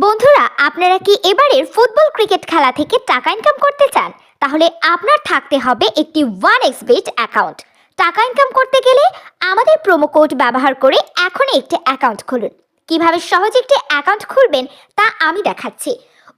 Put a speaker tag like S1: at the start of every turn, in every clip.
S1: বন্ধুরা, আপনারা কি এবারের ফুটবল ক্রিকেট খেলা থেকে টাকা ইনকাম করতে চান? তাহলে আপনার থাকতে হবে একটি 1xBet অ্যাকাউন্ট। টাকা ইনকাম করতে গেলে আমাদের প্রোমো কোড ব্যবহার করে এখনই একটি অ্যাকাউন্ট খুলুন। কিভাবে সহজে একটি অ্যাকাউন্ট খুলবেন তা আমি দেখাচ্ছি।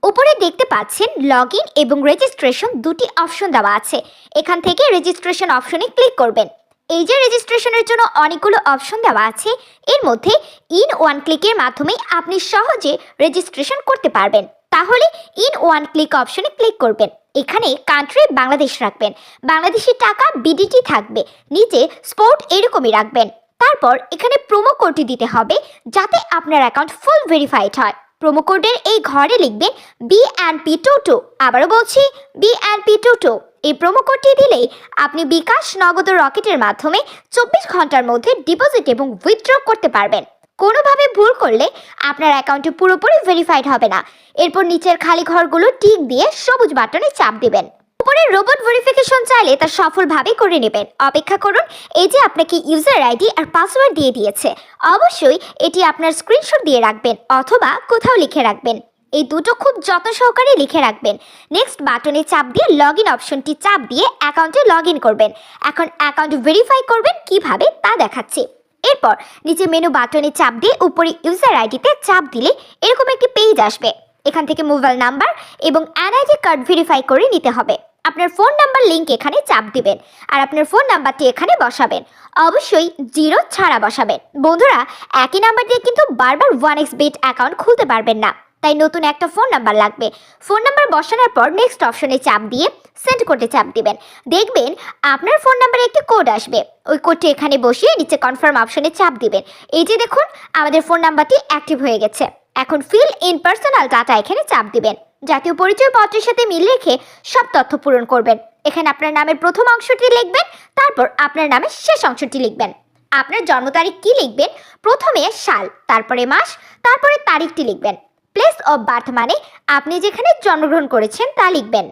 S1: উপরে দেখতে পাচ্ছেন লগইন এবং রেজিস্ট্রেশন দুটি অপশন দেওয়া আছে। এখান থেকে রেজিস্ট্রেশন অপশনে ক্লিক করবেন। এই যে রেজিস্ট্রেশনের জন্য অনেকগুলো অপশন দেওয়া আছে, এর মধ্যে ইন ওয়ান ক্লিকের মাধ্যমে আপনি সহজে রেজিস্ট্রেশন করতে পারবেন। তাহলে ইন ওয়ান ক্লিক অপশনে ক্লিক করবেন। এখানে কান্ট্রি বাংলাদেশ রাখবেন, বাংলাদেশি টাকা বিডিটি থাকবে, নিচে স্পোর্ট এরকমই রাখবেন। তারপর এখানে প্রোমো কোডটি দিতে হবে যাতে আপনার অ্যাকাউন্ট ফুল ভেরিফাইড হয়। প্রোমো কোডের এই ঘরে লিখবেন BNP22। আবারও বলছি BNP22। এই প্রোমো কোডটি দিলেই আপনি বিকাশ, নগদ ও রকেটের মাধ্যমে 24 ঘন্টার মধ্যে ডিপোজিট এবং উইথড্র করতে পারবেন। কোনোভাবে ভুল করলে আপনার অ্যাকাউন্টটি পুরোপুরি ভেরিফাইড হবে না। এরপর নিচের খালি ঘরগুলো টিক দিয়ে সবুজ বাটনে চাপ দিবেন। উপরে রোবট ভেরিফিকেশন চাইলে তা সফলভাবে করে নেবেন। অপেক্ষা করুন। এই যে আপনাকে ইউজার আইডি আর পাসওয়ার্ড দিয়ে দিয়েছে, অবশ্যই এটি আপনার স্ক্রিনশট দিয়ে রাখবেন অথবা কোথাও লিখে রাখবেন। এই দুটো খুব যত্ন সহকারে লিখে রাখবেন। নেক্সট বাটনে চাপ দিয়ে লগইন অপশনটি চাপ দিয়ে অ্যাকাউন্টে লগইন করবেন। এখন অ্যাকাউন্ট ভেরিফাই করবেন কিভাবে তা দেখাচ্ছি। এরপর নিচে মেনু বাটনে চাপ দিয়ে উপরে ইউজার আইডিতে চাপ দিলে এরকম একটি পেজ আসবে। এখান থেকে মোবাইল নাম্বার এবং এনআইডি কার্ড ভেরিফাই করে নিতে হবে। আপনার ফোন নাম্বার লিংক এখানে চাপ দিবেন আর আপনার ফোন নাম্বারটি এখানে বসাবেন। অবশ্যই 0 ছাড়া বসাবেন। বন্ধুরা, একই নাম্বার দিয়ে কিন্তু বারবার 1xBet অ্যাকাউন্ট খুলতে পারবেন না, তাই নতুন একটা ফোন নাম্বার লাগবে। ফোন নাম্বার বসানোর পর নেক্সট অপশনে চাপ দিয়ে সেন্ড কোডে চাপ দিবেন। দেখবেন আপনার ফোন নাম্বারে একটি কোড আসবে। ওই কোডটি এখানে বসিয়ে নিচে কনফার্ম অপশনে চাপ দিবেন। এই যে দেখুন, আমাদের ফোন নাম্বারটি অ্যাক্টিভ হয়ে গেছে। এখন ফিল ইন পার্সোনাল ডাটা এখানে চাপ দিবেন। জাতীয় পরিচয়পত্রের সাথে মিল রেখে সব তথ্য পূরণ করবেন। এখানে আপনার নামের প্রথম অংশটি লিখবেন, তারপর আপনার নামের শেষ অংশটি লিখবেন। আপনার জন্ম তারিখ কি লিখবেন? প্রথমে সাল, তারপরে মাস, তারপরে তারিখটি লিখবেন। প্লেস অফ বার্থ মানে আপনি যেখানে জন্মগ্রহণ করেছেন তা লিখবেন।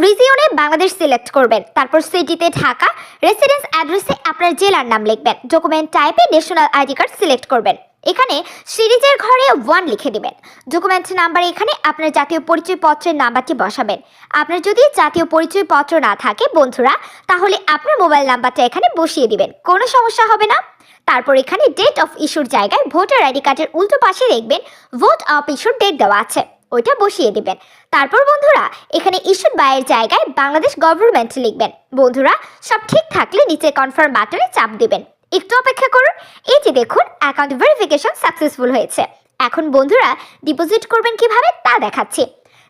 S1: রিজিয়নে বাংলাদেশ সিলেক্ট করবেন, তারপর সিটিতে ঢাকা, রেসিডেন্স অ্যাড্রেসে আপনার জেলার নাম লিখবেন। ডকুমেন্ট টাইপে ন্যাশনাল আইডি কার্ড সিলেক্ট করবেন। এখানে সিরিজের ঘরে 1 লিখে দিবেন। ডকুমেন্ট নাম্বার এখানে আপনার জাতীয় পরিচয়পত্রের নাম্বারটি বসাবেন। আপনার যদি জাতীয় পরিচয়পত্র না থাকে বন্ধুরা, তাহলে আপনার মোবাইল নাম্বারটা এখানে বসিয়ে দিবেন, কোনো সমস্যা হবে না। তারপর এখানে ডেট অফ ইস্যুর জায়গায় ভোটার আইডি কার্ডের উল্টো পাশে দেখবেন ভোট অফ ইস্যুর ডেট দেওয়া আছে, ওইটা বসিয়ে দিবেন। তারপর বন্ধুরা এখানে ইস্যুড বাইয়ের জায়গায় বাংলাদেশ গভর্নমেন্ট লিখবেন। বন্ধুরা, সব ঠিক থাকলে নিচে কনফার্ম বাটনে চাপ দিবেন। একটু অপেক্ষা করুন। এই যে দেখুন, অ্যাকাউন্ট ভেরিফিকেশন সাকসেসফুল হয়েছে। এখন বন্ধুরা ডিপোজিট করবেন কিভাবে তা দেখাচ্ছি।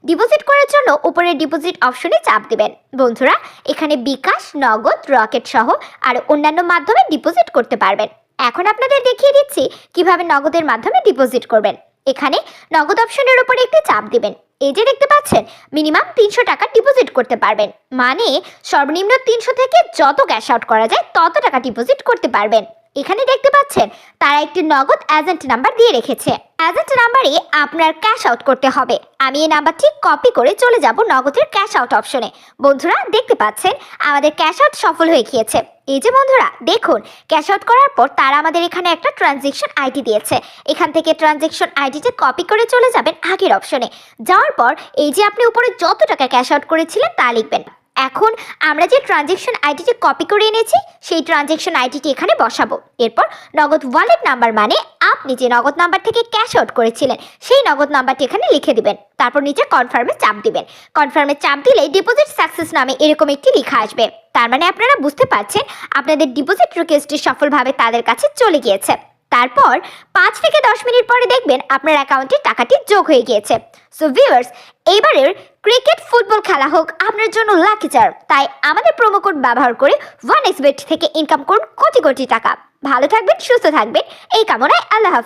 S1: ডিপোজিট করার জন্য উপরে ডিপোজিট অপশনে চাপ দিবেন। বন্ধুরা, এখানে বিকাশ, নগদ, রকেট সহ আর অন্যান্য মাধ্যমে ডিপোজিট করতে পারবেন। এখন আপনাদের দেখিয়ে দিচ্ছি কিভাবে নগদের মাধ্যমে ডিপোজিট করবেন। এখানে নগদ অপশনের উপরে একটি চাপ দিবেন। এই যে দেখতে পাচ্ছেন, মিনিমাম 300 টাকা ডিপোজিট করতে পারবেন, মানে সর্বনিম্ন 300 থেকে যত ক্যাশ আউট করা যায় তত টাকা ডিপোজিট করতে পারবেন। এখানে দেখতে পাচ্ছেন তারা একটি নগদ এজেন্ট নাম্বার দিয়ে রেখেছে। এজেন্ট নাম্বারে আপনার ক্যাশ আউট করতে হবে। আমি এই নাম্বারটি কপি করে চলে যাব নগদের ক্যাশ আউট অপশনে। বন্ধুরা দেখতে পাচ্ছেন আমাদের ক্যাশ আউট সফল হয়ে গিয়েছে। এই যে বন্ধুরা দেখুন, ক্যাশ আউট করার পর তারা আমাদের এখানে একটা ট্রানজ্যাকশন আইডি দিয়েছে। এখান থেকে ট্রানজ্যাকশন আইডিটি কপি করে চলে যাবেন আগের অপশনে। যাওয়ার পর এই যে আপনি উপরে যত টাকা ক্যাশ আউট করেছিলেন তা লিখবেন। এখন আমরা যে ট্রানজ্যাকশন আইডিটি কপি করে এনেছি সেই ট্রানজ্যাকশন আইডিটি এখানে বসাবো। এরপর নগদ ওয়ালেট নাম্বার মানে আপনি যে নগদ নাম্বার থেকে ক্যাশ আউট করেছিলেন সেই নগদ নাম্বারটি এখানে লিখে দিবেন। তারপর নিচে কনফার্মে চাপ দিবেন। কনফার্মে চাপ দিলে ডিপোজিট সাকসেস নামে এরকম একটি লেখা আসবে। তার মানে আপনারা বুঝতে পারছেন আপনাদের ডিপোজিট রিকোয়েস্টটি সফলভাবে তাদের কাছে চলে গিয়েছে। তারপর 5 থেকে 10 মিনিট পরে দেখবেন আপনার অ্যাকাউন্টে টাকাটি যোগ হয়ে গিয়েছে। সো ভিউয়ার্স, এইবারের ক্রিকেট ফুটবল খেলা হোক আপনার জন্য লাকি চার। তাই আমাদের প্রোমো কোড ব্যবহার করে 1xBet থেকে ইনকাম করুন কোটি কোটি টাকা। ভালো থাকবেন, সুস্থ থাকবেন এই কামনায়। আল্লাহ হাফেজ।